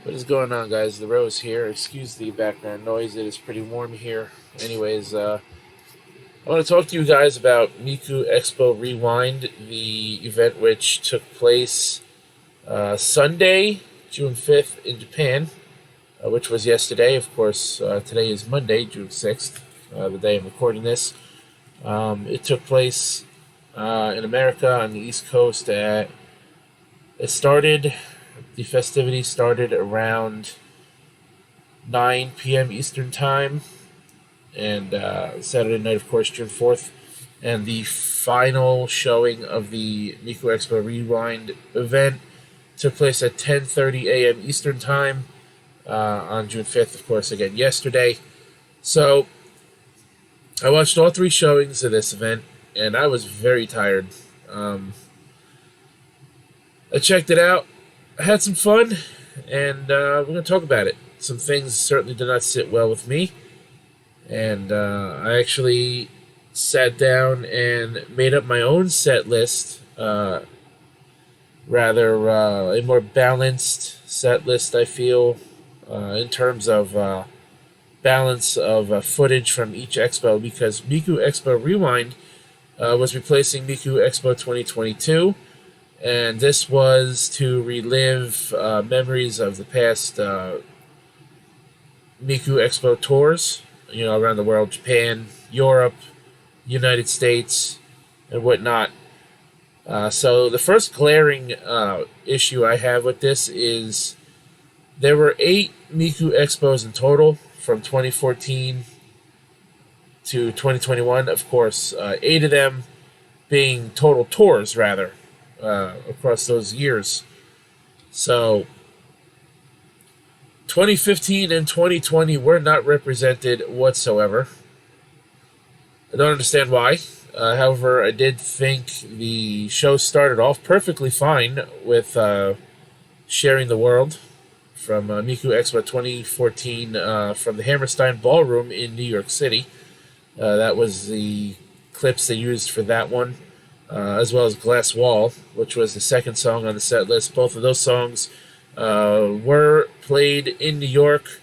What is going on, guys? The Rose here. Excuse the background noise. It is pretty warm here. Anyways, I want to talk to you guys about Miku Expo Rewind, the event which took place Sunday, June 5th in Japan, which was yesterday. Of course, today is Monday, June 6th, the day I'm recording this. It took place in America on the East Coast. The festivities started around 9 p.m. Eastern Time, and Saturday night, of course, June 4th. And the final showing of the Miku Expo Rewind event took place at 10:30 a.m. Eastern Time on June 5th, of course, again, yesterday. So I watched all three showings of this event, and I was very tired. I checked it out. I had some fun, and we're going to talk about it. Some things certainly did not sit well with me, and I actually sat down and made up my own set list, a more balanced set list, I feel, in terms of balance of footage from each expo, because Miku Expo Rewind was replacing Miku Expo 2022. And this was to relive memories of the past Miku Expo tours, around the world, Japan, Europe, United States, and whatnot. So the first glaring issue I have with this is there were 8 Miku Expos in total from 2014 to 2021. Of course, 8 of them being total tours, rather. Across those years. So 2015 and 2020 were not represented whatsoever. I don't understand why. However, I did think the show started off perfectly fine with Sharing the World from Miku Expo 2014 from the Hammerstein Ballroom in New York City. That was the clips they used for that one. As well as Glass Wall, which was the second song on the set list. Both of those songs were played in New York.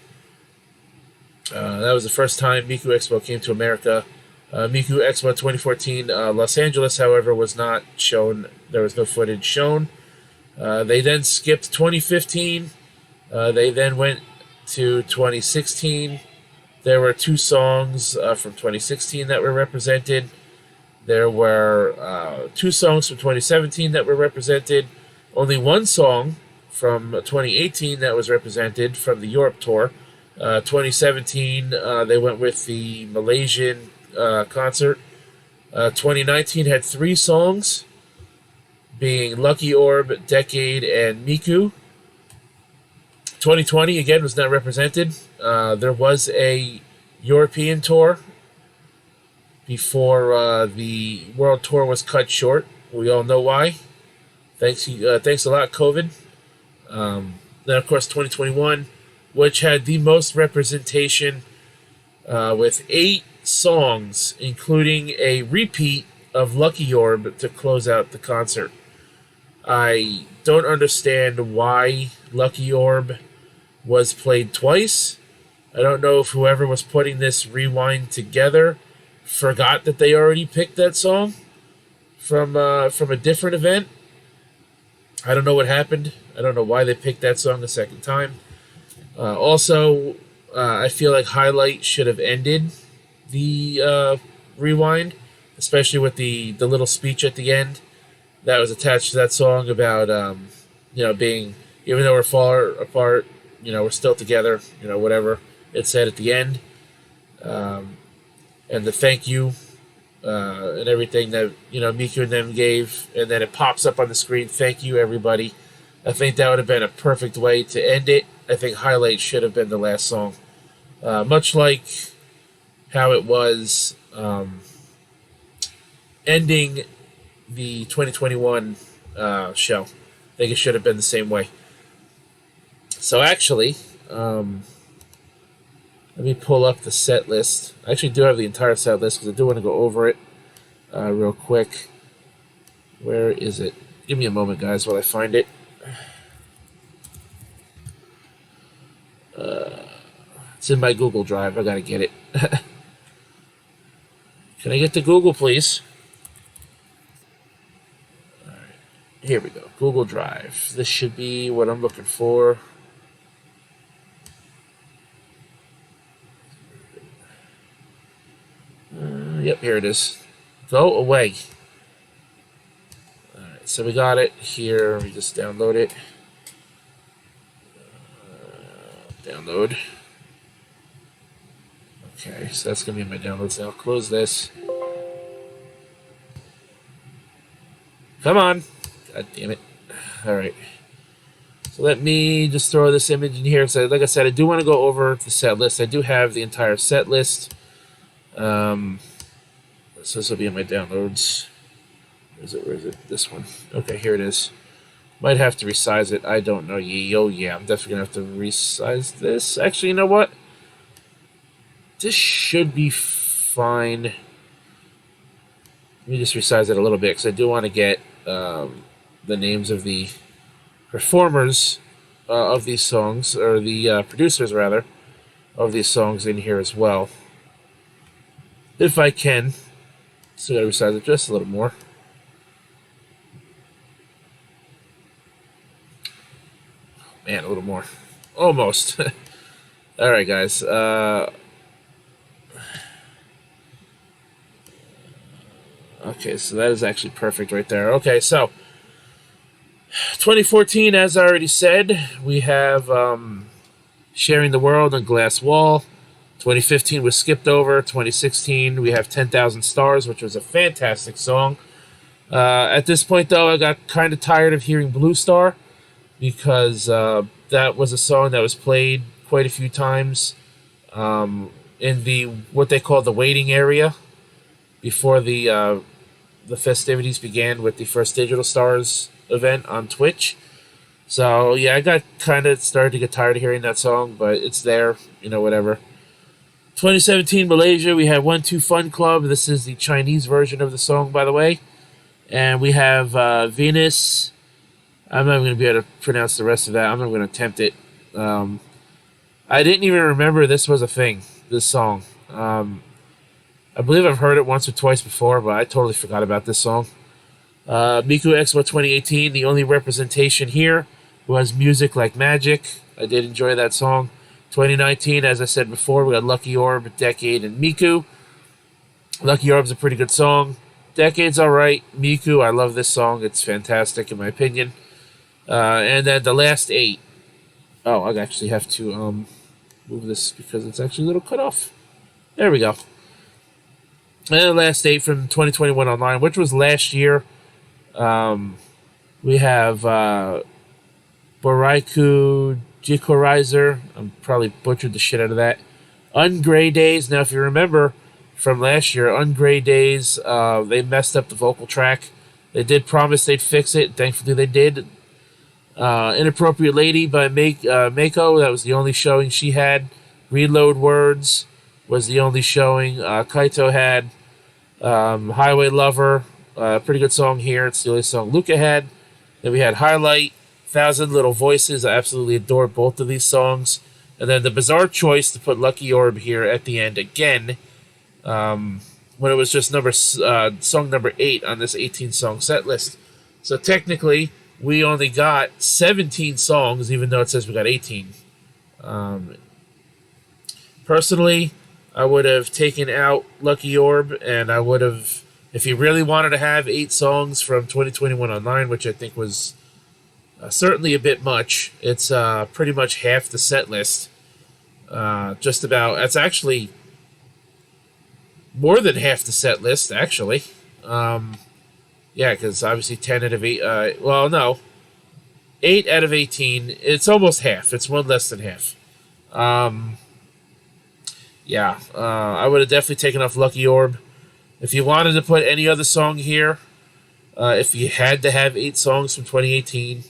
That was the first time Miku Expo came to America. Miku Expo 2014 Los Angeles, however, was not shown. There was no footage shown. They then skipped 2015. They then went to 2016. There were 2 songs from 2016 that were represented. There were 2 songs from 2017 that were represented. Only 1 song from 2018 that was represented from the Europe tour. 2017, they went with the Malaysian concert. 2019 had 3 songs, being Lucky Orb, Decade, and Miku. 2020, again, was not represented. There was a European tour before the world tour was cut short. We all know why. Thanks a lot, COVID. Then, of course, 2021, which had the most representation with 8 songs, including a repeat of Lucky Orb to close out the concert. I don't understand why Lucky Orb was played twice. I don't know if whoever was putting this rewind together forgot that they already picked that song from a different event. I don't know what happened. I don't know why they picked that song the second time. Also, I feel like Highlight should have ended the rewind, especially with the little speech at the end that was attached to that song about being, even though we're far apart, we're still together, whatever it said at the end. And the thank you and everything that Miku and them gave, and then it pops up on the screen. Thank you, everybody. I think that would have been a perfect way to end it. I think Highlight should have been the last song, much like how it was ending the 2021 show. I think it should have been the same way. So actually, let me pull up the set list. I actually do have the entire set list because I do want to go over it real quick. Where is it? Give me a moment, guys, while I find it. It's in my Google Drive. I gotta get it. Can I get to Google, please? All right. Here we go. Google Drive. This should be what I'm looking for. Yep, here it is. Go away. All right, so we got it here. We just download it. Download. Okay, so that's going to be in my downloads now. Close this. Come on. God damn it. All right. So let me just throw this image in here. So like I said, I do want to go over the set list. I do have the entire set list. So this will be in my downloads. Where is it? This one. Okay, here it is. Might have to resize it. I don't know. Oh, yeah. I'm definitely going to have to resize this. Actually, you know what? This should be fine. Let me just resize it a little bit because I do want to get the names of the performers of these songs, or the producers, rather, of these songs in here as well. If I can. Still got to resize it just a little more. Man, a little more. Almost. All right, guys. Okay, so that is actually perfect right there. Okay, so 2014, as I already said, we have Sharing the World and Glass Wall. 2015 was skipped over. 2016, we have 10,000 Stars, which was a fantastic song. At this point, though, I got kind of tired of hearing Blue Star, because that was a song that was played quite a few times in the what they call the waiting area before the festivities began with the first Digital Stars event on Twitch. So yeah, I got kind of started to get tired of hearing that song, but it's there, you know, whatever. 2017 Malaysia, we have 1-2 Fun Club. This is the Chinese version of the song, by the way. And we have Venus. I'm not going to be able to pronounce the rest of that. I'm not going to attempt it. I didn't even remember this was a thing, this song. I believe I've heard it once or twice before, but I totally forgot about this song. Miku Expo 2018, the only representation here was Music Like Magic. I did enjoy that song. 2019, as I said before, we got Lucky Orb, Decade, and Miku. Lucky Orb's a pretty good song. Decade's alright. Miku, I love this song. It's fantastic in my opinion. And then the last 8. Oh, I actually have to move this because it's actually a little cut off. There we go. And the last 8 from 2021 Online, which was last year. We have Boraiku Jikorizer. I'm probably butchered the shit out of that. Ungray Days. Now, if you remember from last year, Ungray Days, they messed up the vocal track. They did promise they'd fix it. Thankfully, they did. Inappropriate Lady by Mako. That was the only showing she had. Reload Words was the only showing. Kaito had Highway Lover. Pretty good song here. It's the only song Luca had. Then we had Highlight, 1,000 Little Voices. I absolutely adore both of these songs. And then the bizarre choice to put Lucky Orb here at the end again, when it was just song number 8 on this 18-song set list. So technically, we only got 17 songs, even though it says we got 18. Personally, I would have taken out Lucky Orb, and I would have, if you really wanted to have 8 songs from 2021 Online, which I think was certainly a bit much, it's pretty much half the set list. Just about, that's actually more than half the set list, actually. Yeah, because obviously 10 out of 8, well, no. 8 out of 18, it's almost half. It's one less than half. Yeah, I would have definitely taken off Lucky Orb. If you wanted to put any other song here, if you had to have 8 songs from 2018,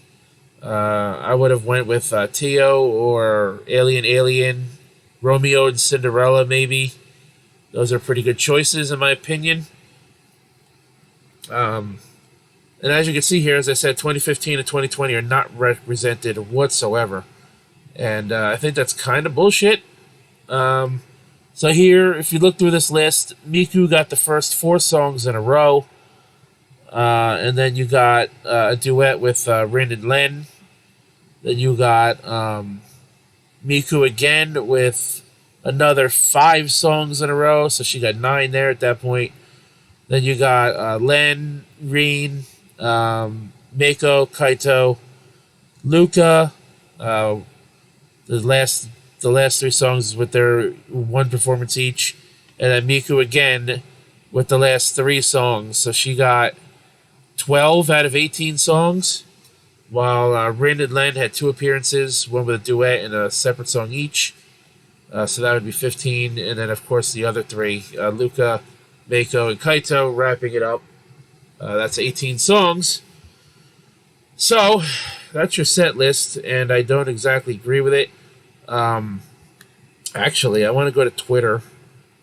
I would have went with Tio or Alien, Romeo and Cinderella, maybe. Those are pretty good choices, in my opinion. And as you can see here, as I said, 2015 and 2020 are not represented whatsoever. And I think that's kind of bullshit. So here, if you look through this list, Miku got the first 4 songs in a row. And then you got a duet with Rin and Len. Then you got Miku again with another 5 songs in a row. So she got 9 there at that point. Then you got Len, Rin, Mako, Kaito, Luca. The last 3 songs with their 1 performance each, and then Miku again with the last 3 songs. So she got 12 out of 18 songs, while Rin and Len had 2 appearances, one with a duet and a separate song each. So that would be 15, and then of course the other 3, Luca, Mako, and Kaito, wrapping it up. That's 18 songs. So that's your set list, and I don't exactly agree with it. Actually, I want to go to Twitter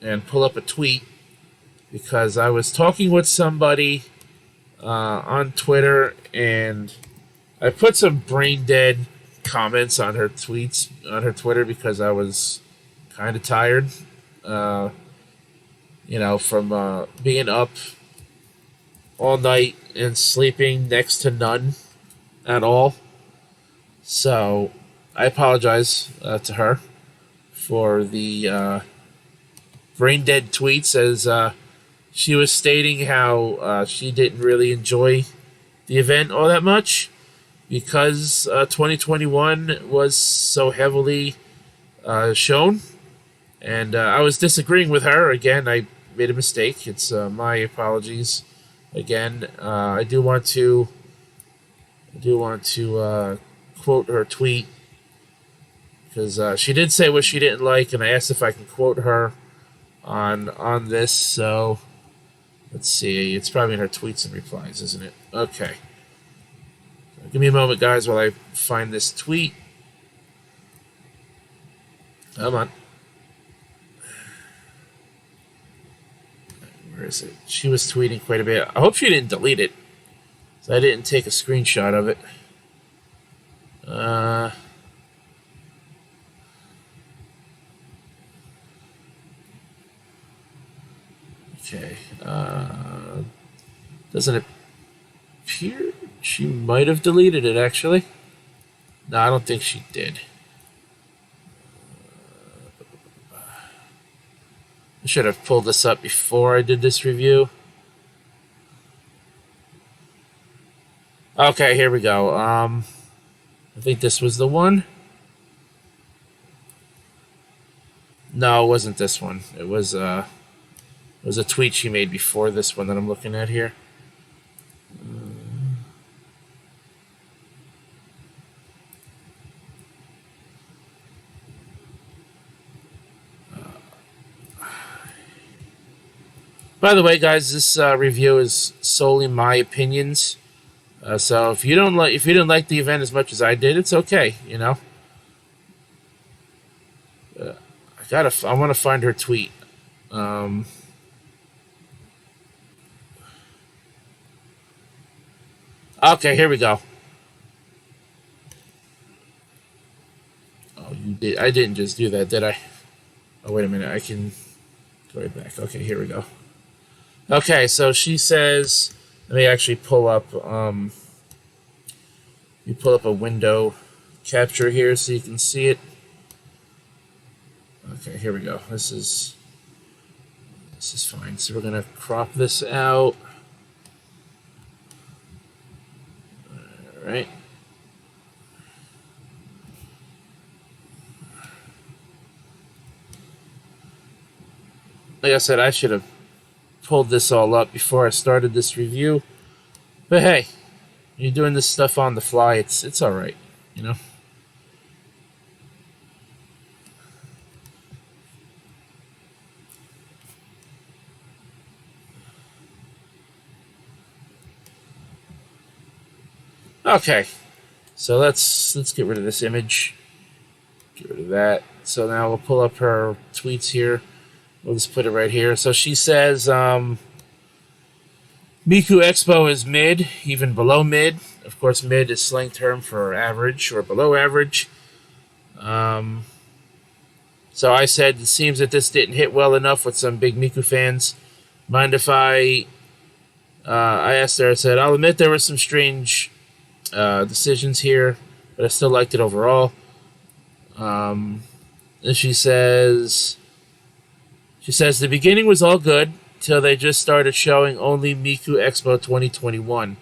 and pull up a tweet, because I was talking with somebody on Twitter, and I put some brain dead comments on her tweets on her Twitter because I was kind of tired, from being up all night and sleeping next to none at all. So I apologize to her for the brain dead tweets, as she was stating how she didn't really enjoy the event all that much because 2021 was so heavily shown. And I was disagreeing with her. Again, I made a mistake. It's my apologies. Again, I do want to quote her tweet, because she did say what she didn't like, and I asked if I can quote her on this. So let's see. It's probably in her tweets and replies, isn't it? Okay. Give me a moment, guys, while I find this tweet. Come on. Where is it? She was tweeting quite a bit. I hope she didn't delete it, so I didn't take a screenshot of it. Okay. Doesn't appear she might have deleted it, actually. No, I don't think she did. I should have pulled this up before I did this review. Okay, here we go. I think this was the one. No, it wasn't this one. It was a tweet she made before this one that I'm looking at here. By the way, guys, this review is solely my opinions. So if you didn't like the event as much as I did, it's okay. I want to find her tweet. Okay, here we go. Oh, you did. I didn't just do that, did I? Oh, wait a minute. I can go right back. Okay, here we go. Okay, so she says, let me actually pull up, you pull up a window capture here so you can see it. Okay, here we go. This is fine. So we're going to crop this out. All right. Like I said, I should have pulled this all up before I started this review. But hey, you're doing this stuff on the fly. It's all right, Okay, so let's get rid of this image. Get rid of that. So now we'll pull up her tweets here. We'll just put it right here. So she says, Miku Expo is mid, even below mid. Of course, mid is slang term for average or below average. So I said, it seems that this didn't hit well enough with some big Miku fans. Mind if I asked her, I said, I'll admit there were some strange decisions here, but I still liked it overall. And she says, the beginning was all good till they just started showing only Miku Expo 2021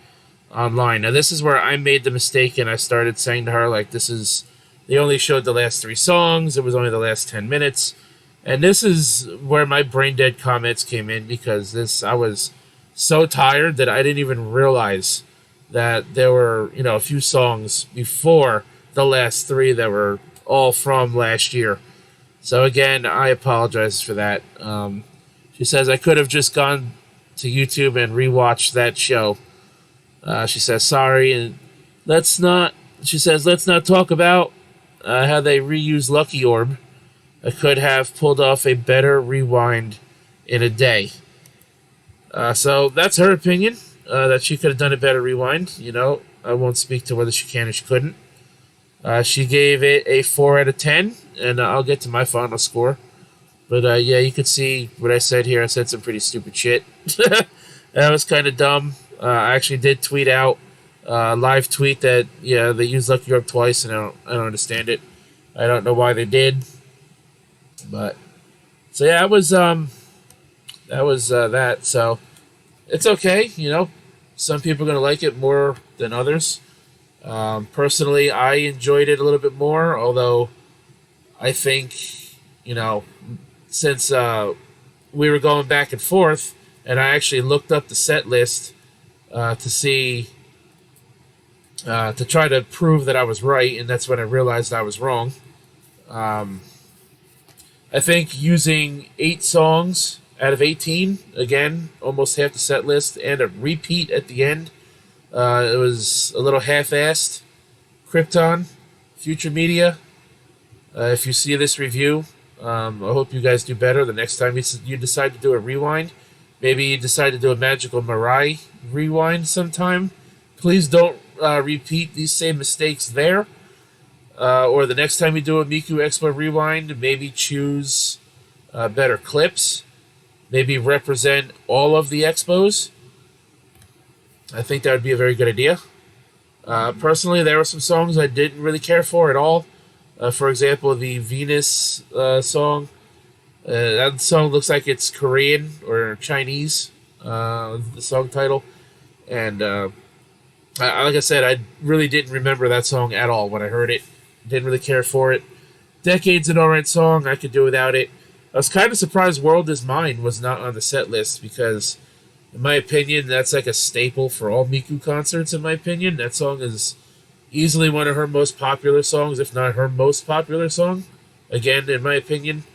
online. Now this is where I made the mistake, and I started saying to her, like, they only showed the last 3 songs. It was only the last 10 minutes. And this is where my brain dead comments came in, because I was so tired that I didn't even realize that there were, a few songs before the last 3 that were all from last year. So again, I apologize for that. She says I could have just gone to YouTube and rewatched that show. She says sorry, and let's not talk about how they reuse Lucky Orb. I could have pulled off a better rewind in a day. So that's her opinion, that she could have done a better rewind. I won't speak to whether she can or she couldn't. She gave it a 4 out of 10, and I'll get to my final score. But yeah, you could see what I said here. I said some pretty stupid shit. That was kind of dumb. I actually did tweet out live tweet that they used Lucky Orb twice, and I don't understand it. I don't know why they did. But so yeah, that was that. So it's okay. Some people are gonna like it more than others. Personally, I enjoyed it a little bit more, although I think, since we were going back and forth, and I actually looked up the set list to see, to try to prove that I was right, and that's when I realized I was wrong. I think using 8 songs out of 18, again, almost half the set list, and a repeat at the end, it was a little half-assed. Krypton, Future Media, if you see this review, I hope you guys do better the next time you decide to do a rewind. Maybe you decide to do a Magical Mirai rewind sometime. Please don't repeat these same mistakes there. Or the next time you do a Miku Expo rewind, maybe choose better clips. Maybe represent all of the expos. I think that would be a very good idea. Personally, there were some songs I didn't really care for at all. For example, the Venus song. That song looks like it's Korean or Chinese, the song title. And like I said, I really didn't remember that song at all when I heard it. Didn't really care for it. Decade's an alright song. I could do without it. I was kind of surprised World Is Mine was not on the set list, because in my opinion, that's like a staple for all Miku concerts, in my opinion. That song is easily one of her most popular songs, if not her most popular song. Again, in my opinion.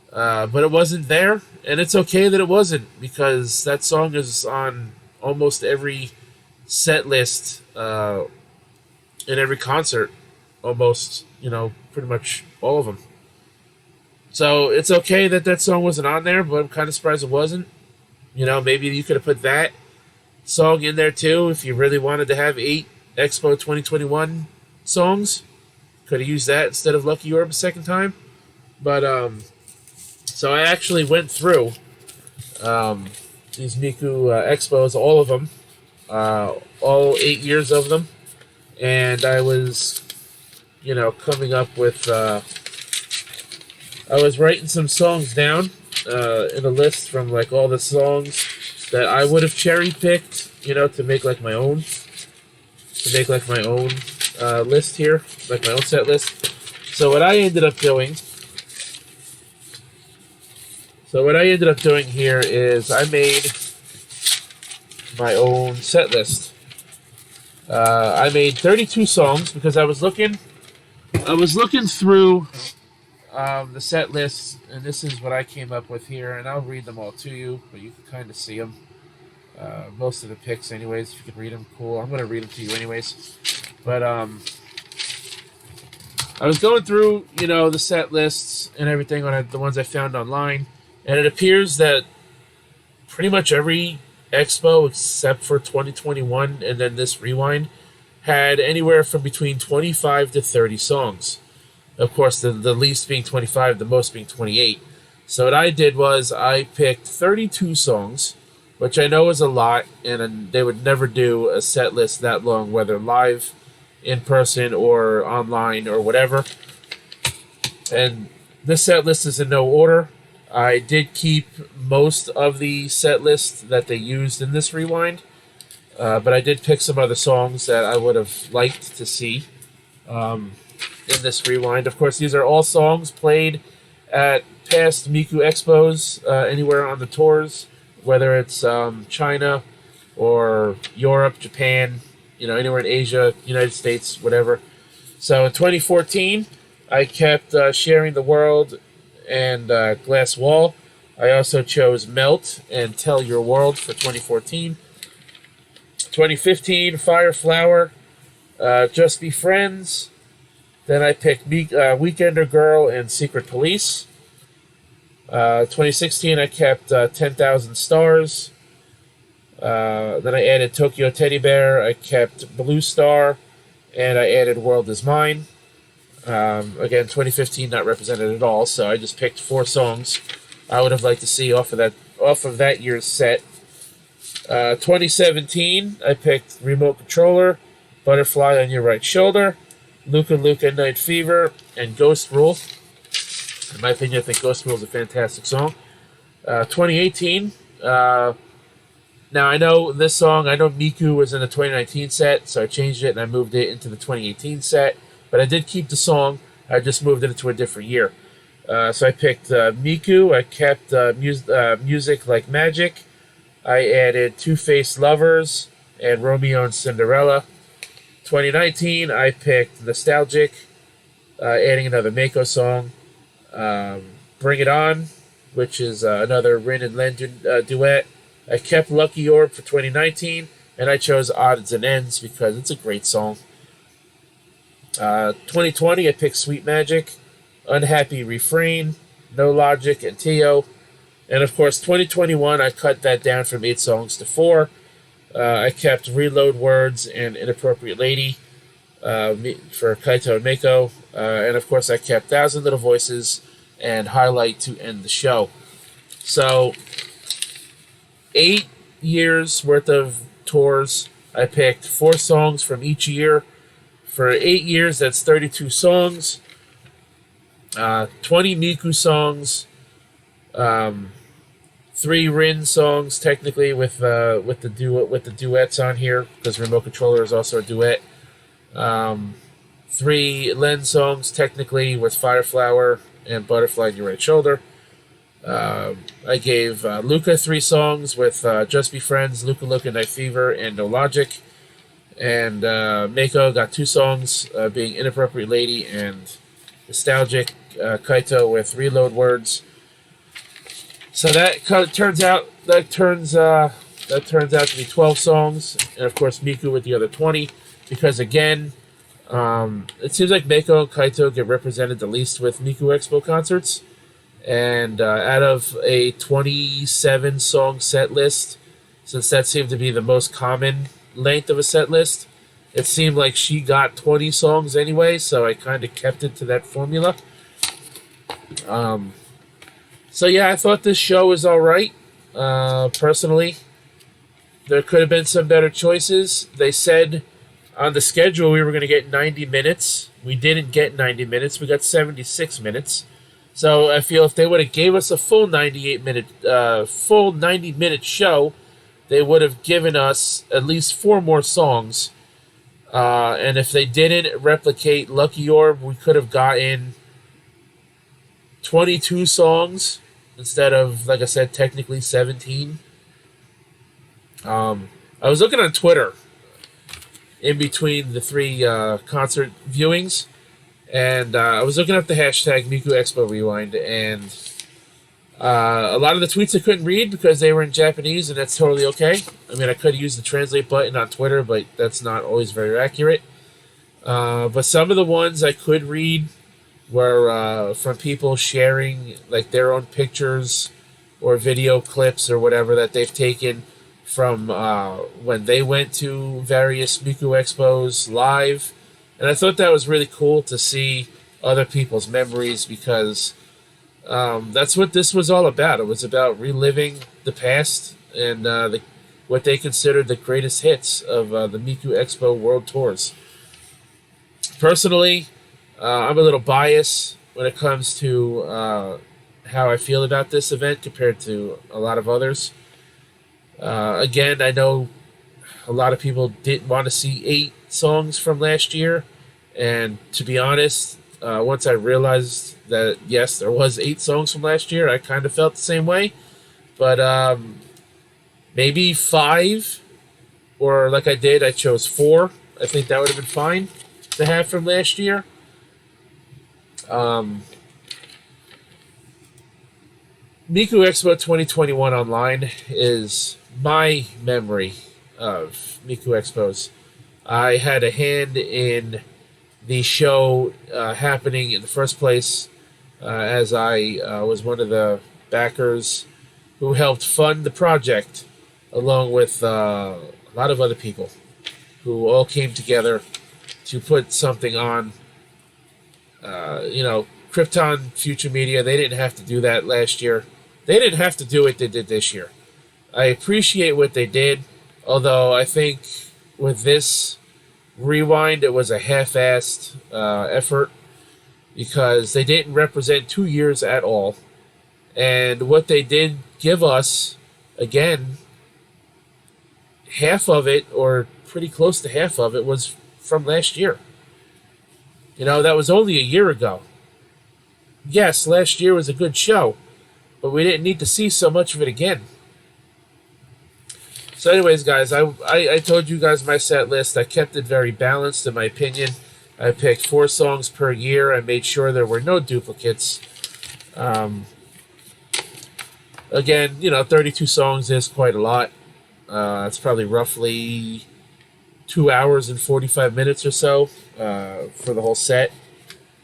But it wasn't there, and it's okay that it wasn't, because that song is on almost every set list in every concert. Almost, pretty much all of them. So it's okay that song wasn't on there, but I'm kind of surprised it wasn't. Maybe you could have put that song in there too if you really wanted to have 8 Expo 2021 songs. Could have used that instead of Lucky Orb a second time. But, so I actually went through these Miku Expos, all of them, all 8 years of them, and I was, coming up with, I was writing some songs down in a list from like all the songs that I would have cherry picked, to make like my own, list here, like my own set list. So what I ended up doing here is I made my own set list. I made 32 songs because I was looking through the set list, and this is what I came up with here, and I'll read them all to you, but you can kind of see them. Most of the picks anyways, if you can read them, cool. I'm going to read them to you anyways. But I was going through, the set lists and everything on the ones I found online, and it appears that pretty much every expo except for 2021 and then this rewind had anywhere from between 25 to 30 songs. Of course, the least being 25, the most being 28. So what I did was I picked 32 songs, which I know is a lot, and they would never do a set list that long, whether live, in person, or online, or whatever. And this set list is in no order. I did keep most of the set list that they used in this rewind, but I did pick some other songs that I would have liked to see in this rewind. Of course, these are all songs played at past Miku Expos, anywhere on the tours, whether it's China or Europe, Japan, anywhere in Asia, United States, whatever. So in 2014, I kept Sharing the World and Glass Wall. I also chose Melt and Tell Your World for 2014. 2015, Fire Flower, Just Be Friends. Then I picked Weekender Girl and Secret Police. 2016, I kept 10,000 Stars. Then I added Tokyo Teddy Bear. I kept Blue Star. And I added World Is Mine. Again, 2015 not represented at all, so I just picked 4 songs I would have liked to see off of that year's set. 2017, I picked Remote Controller, Butterfly on Your Right Shoulder, Luka Luka Night Fever, and Ghost Rule. In my opinion, I think Ghost Rule is a fantastic song. 2018, now I know this song, I know Miku was in the 2019 set, so I changed it and I moved it into the 2018 set. But I did keep the song. I just moved it into a different year. So I picked Miku. I kept Music Like Magic. I added Two-Faced Lovers and Romeo and Cinderella. 2019, I picked Nostalgic, adding another Mako song. Bring It On, which is another Rin and Len duet. I kept Lucky Orb for 2019, and I chose Odds and Ends because it's a great song. 2020, I picked Sweet Magic, Unhappy Refrain, No Logic, and Tio. And of course, 2021, I cut that down from 8 songs to 4. I kept Reload Words and Inappropriate Lady for Kaito and Mako. And of course, I kept 1,000 Little Voices and Highlight to end the show. So, 8 years worth of tours. I picked 4 songs from each year. For 8 years, that's 32 songs, 20 Miku songs, 3 Rin songs technically with the duets on here because Remote Controller is also a duet. 3 Len songs technically with Fire Flower and Butterfly on Your Right Shoulder. I gave Luka 3 songs with Just Be Friends, Luka Luka Night Fever, and No Logic. And Mako got 2 songs, being Inappropriate Lady and Nostalgic. Kaito with Reload Words. So that turns out to be 12 songs, and of course Miku with the other 20. Because again, it seems like Mako and Kaito get represented the least with Miku Expo concerts. And out of a 27 song set list, since that seemed to be the most common length of a set list, it seemed like she got 20 songs anyway, so I kind of kept it to that formula. So yeah, I thought this show was alright. Personally, there could have been some better choices. They said on the schedule we were going to get 90 minutes. We didn't get 90 minutes. We got 76 minutes. So I feel if they would have gave us a full 90-minute show, they would have given us at least 4 more songs. And if they didn't replicate Lucky Orb, we could have gotten 22 songs instead of, like I said, technically 17. I was looking on Twitter in between the 3 concert viewings, and I was looking up the hashtag Miku Expo Rewind, and a lot of the tweets I couldn't read because they were in Japanese, and that's totally okay. I mean, I could use the translate button on Twitter, but that's not always very accurate. But some of the ones I could read were from people sharing like their own pictures or video clips or whatever that they've taken from when they went to various Miku Expos live. And I thought that was really cool to see other people's memories, because that's what this was all about. It was about reliving the past and what they considered the greatest hits of the Miku Expo World Tours. Personally, I'm a little biased when it comes to how I feel about this event compared to a lot of others. Again, I know a lot of people didn't want to see 8 songs from last year, and to be honest, once I realized that yes, there was 8 songs from last year, I kind of felt the same way. But maybe 5, or like I did, I chose 4. I think that would have been fine to have from last year. Miku Expo 2021 online is my memory of Miku Expos. I had a hand in the show happening in the first place, as I was one of the backers who helped fund the project, along with a lot of other people who all came together to put something on. Krypton Future Media, they didn't have to do that last year. They didn't have to do what they did this year. I appreciate what they did, although I think with this rewind, it was a half-assed effort, because they didn't represent 2 years at all. And what they did give us, again, half of it, or pretty close to half of it, was from last year. That was only a year ago. Yes, last year was a good show, but we didn't need to see so much of it again. So anyways, guys, I told you guys my set list. I kept it very balanced, in my opinion. I picked 4 songs per year. I made sure there were no duplicates. Again, 32 songs is quite a lot. It's probably roughly 2 hours and 45 minutes or so for the whole set.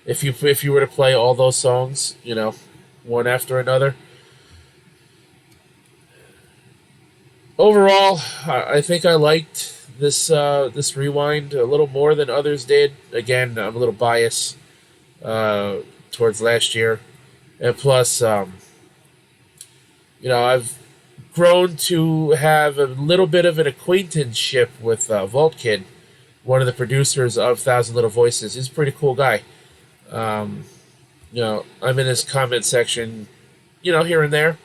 If you were to play all those songs, one after another. Overall, I think I liked this rewind a little more than others did. Again, I'm a little biased towards last year, and plus, I've grown to have a little bit of an acquaintanceship with Vault Kid, one of the producers of Thousand Little Voices. He's a pretty cool guy. I'm in his comment section, here and there.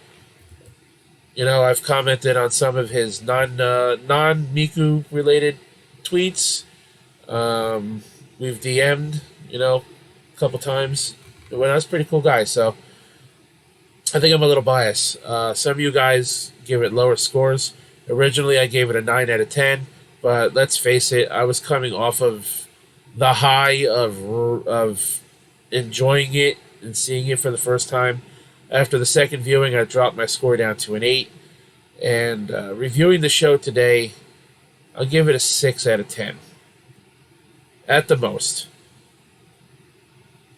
I've commented on some of his non-Miku related tweets. We've DM'd, a couple times. Well, that's a pretty cool guy, so I think I'm a little biased. Some of you guys give it lower scores. Originally, I gave it a 9 out of 10, but let's face it, I was coming off of the high of enjoying it and seeing it for the first time. After the second viewing, I dropped my score down to an 8. And reviewing the show today, I'll give it a 6 out of 10. At the most.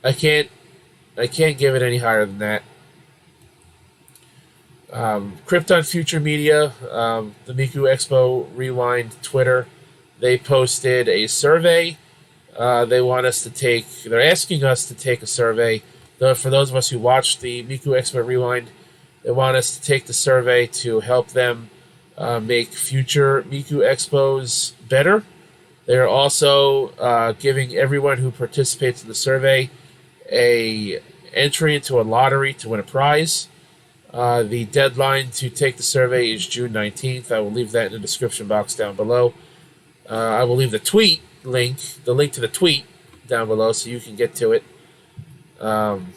I can't give it any higher than that. Krypton Future Media, the Miku Expo Rewind Twitter, they posted a survey. They're asking us to take a survey. For those of us who watched the Miku Expo Rewind, they want us to take the survey to help them make future Miku Expos better. They're also giving everyone who participates in the survey a entry into a lottery to win a prize. The deadline to take the survey is June 19th. I will leave that in the description box down below. I will leave the link to the tweet down below so you can get to it. And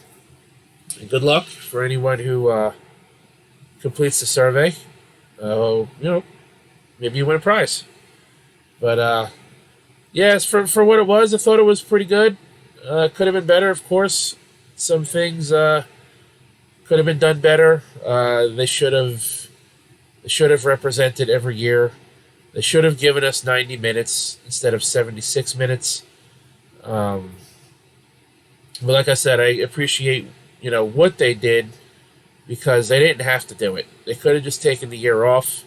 good luck for anyone who completes the survey. Maybe you win a prize. But yes, for what it was, I thought it was pretty good. Could have been better, of course. Some things could have been done better. They should have represented every year. They should have given us 90 minutes instead of 76 minutes. But like I said, I appreciate what they did, because they didn't have to do it. They could have just taken the year off,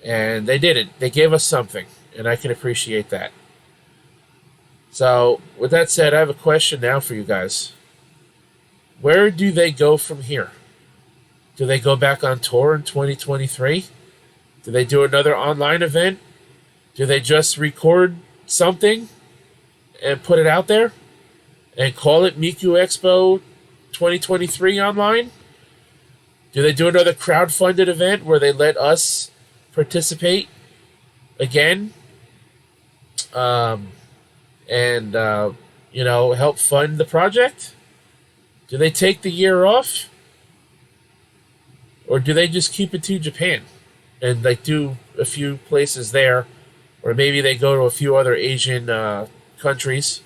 and they didn't. They gave us something, and I can appreciate that. So, with that said, I have a question now for you guys. Where do they go from here? Do they go back on tour in 2023? Do they do another online event? Do they just record something and put it out there and call it Miku Expo 2023 online? Do they do another crowdfunded event where they let us participate again? And help fund the project? Do they take the year off? Or do they just keep it to Japan and like do a few places there? Or maybe they go to a few other Asian countries.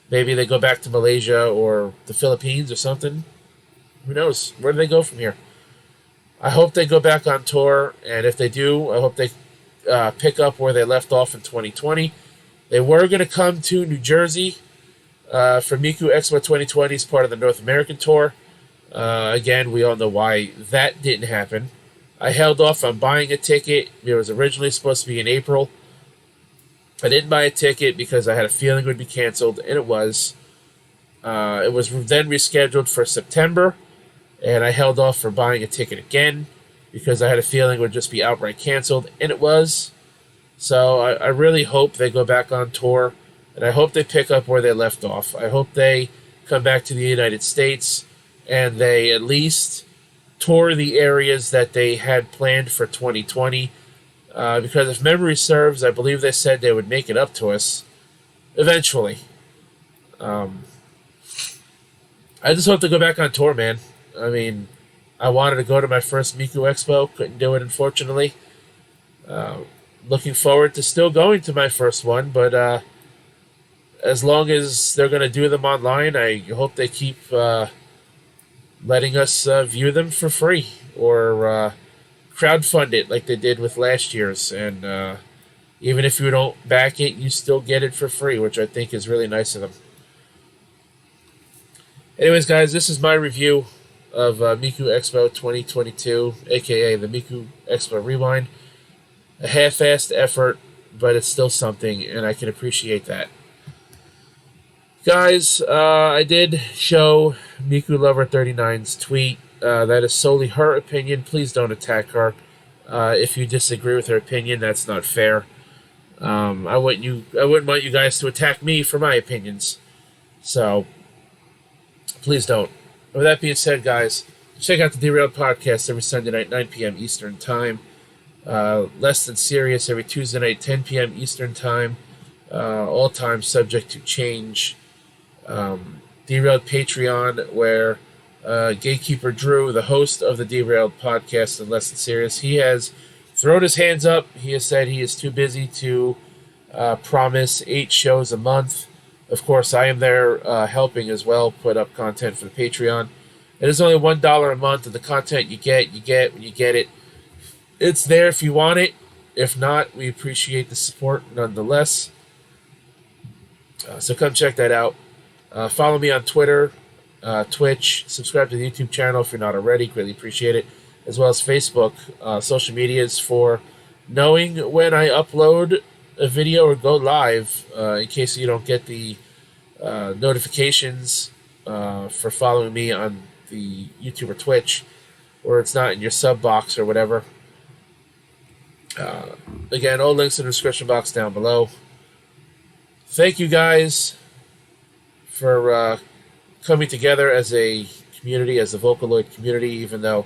Maybe they go back to Malaysia or the Philippines or something. Who knows? Where do they go from here? I hope they go back on tour, and if they do, I hope they pick up where they left off in 2020. They were going to come to New Jersey for Miku Expo 2020 as part of the North American tour. Again, we all know why that didn't happen. I held off on buying a ticket. It was originally supposed to be in April. I didn't buy a ticket because I had a feeling it would be canceled, and it was. It was then rescheduled for September, and I held off for buying a ticket again because I had a feeling it would just be outright canceled, and it was. So I really hope they go back on tour, and I hope they pick up where they left off. I hope they come back to the United States, and they at least tour the areas that they had planned for 2020. Because if memory serves, I believe they said they would make it up to us eventually. I just hope to go back on tour, man. I mean, I wanted to go to my first Miku Expo. Couldn't do it, unfortunately. Looking forward to still going to my first one, but as long as they're going to do them online, I hope they keep letting us view them for free or crowdfund it like they did with last year's. And even if you don't back it, you still get it for free, which I think is really nice of them. Anyways, guys, this is my review of Miku Expo 2022, aka the Miku Expo Rewind. A half-assed effort, but it's still something, and I can appreciate that. Guys, I did show Miku Lover 39's tweet. That is solely her opinion. Please don't attack her. If you disagree with her opinion, that's not fair. I wouldn't want you guys to attack me for my opinions. So, please don't. With that being said, guys, check out the Derailed Podcast every Sunday night, 9 p.m. Eastern Time. Less Than Serious every Tuesday night, 10 p.m. Eastern Time. All time subject to change. Derailed Patreon, where Gatekeeper Drew, the host of the Derailed Podcast and Less Than Serious, he has thrown his hands up. He has said he is too busy to promise 8 shows a month. Of course, I am there helping as well, put up content for the Patreon. It is only $1 a month, and the content you get when you get it. It's there if you want it. If not, we appreciate the support nonetheless. So come check that out. Follow me on Twitter, Twitch. Subscribe to the YouTube channel if you're not already. Greatly appreciate it. As well as Facebook. Social medias for knowing when I upload a video or go live, in case you don't get the notifications for following me on the YouTube or Twitch, or it's not in your sub box or whatever. Again, all links in the description box down below. Thank you guys for coming together as a community, as the Vocaloid community, even though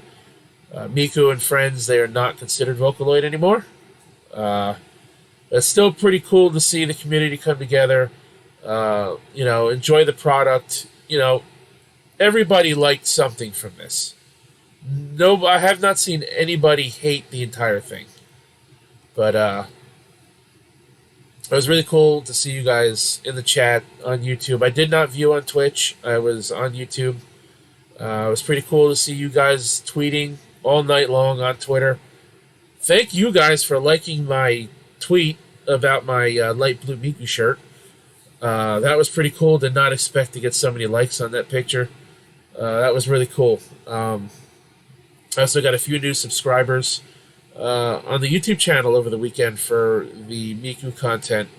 Miku and friends, they are not considered Vocaloid anymore. It's still pretty cool to see the community come together, enjoy the product. Everybody liked something from this. No, I have not seen anybody hate the entire thing. But it was really cool to see you guys in the chat on YouTube. I did not view on Twitch. I was on YouTube. It was pretty cool to see you guys tweeting all night long on Twitter. Thank you guys for liking my tweet about my light blue Miku shirt. That was pretty cool. Did not expect to get so many likes on that picture. That was really cool. I also got a few new subscribers. on the YouTube channel over the weekend for the Miku content,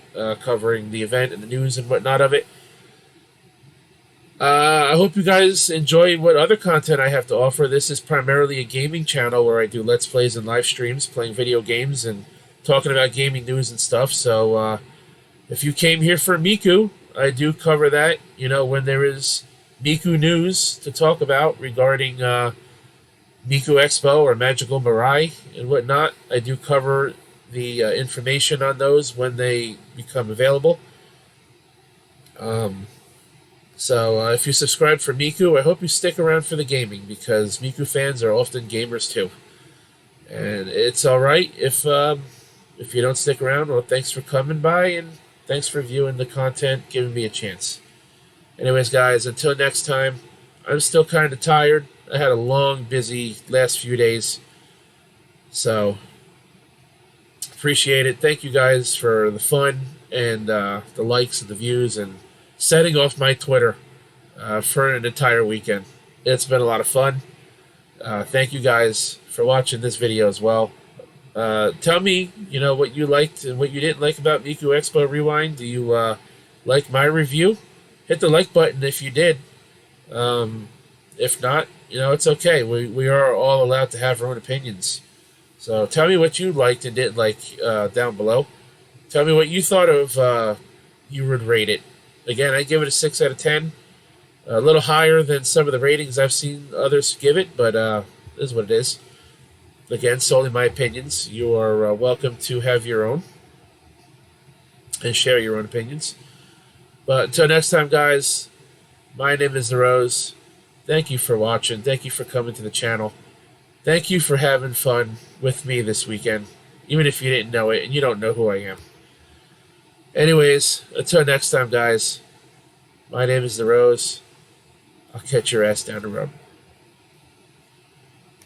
covering the event and the news and whatnot of it. I hope you guys enjoy what other content I have to offer. This is primarily a gaming channel where I do Let's Plays and live streams, playing video games and talking about gaming news and stuff. So if you came here for Miku, I do cover that, when there is Miku news to talk about regarding Miku Expo or Magical Mirai and whatnot. I do cover the information on those when they become available. So if you subscribe for Miku, I hope you stick around for the gaming, because Miku fans are often gamers too. And it's alright if you don't stick around. Well, thanks for coming by, and thanks for viewing the content, giving me a chance. Anyways, guys, until next time, I'm still kind of tired. I had a long, busy last few days. So, appreciate it. Thank you guys for the fun and the likes and the views and setting off my Twitter for an entire weekend. It's been a lot of fun. Thank you guys for watching this video as well. Tell me, what you liked and what you didn't like about Miku Expo Rewind. Do you like my review? Hit the like button if you did. If not, it's okay. We are all allowed to have our own opinions. So tell me what you liked and didn't like down below. Tell me what you thought of you would rate it. Again, I give it a 6 out of 10. A little higher than some of the ratings I've seen others give it, but it is what it is. Again, solely my opinions. You are welcome to have your own and share your own opinions. But until next time, guys, my name is The Rose. Thank you for watching. Thank you for coming to the channel. Thank you for having fun with me this weekend, even if you didn't know it and you don't know who I am. Anyways, until next time, guys, my name is The Rose. I'll catch your ass down the road.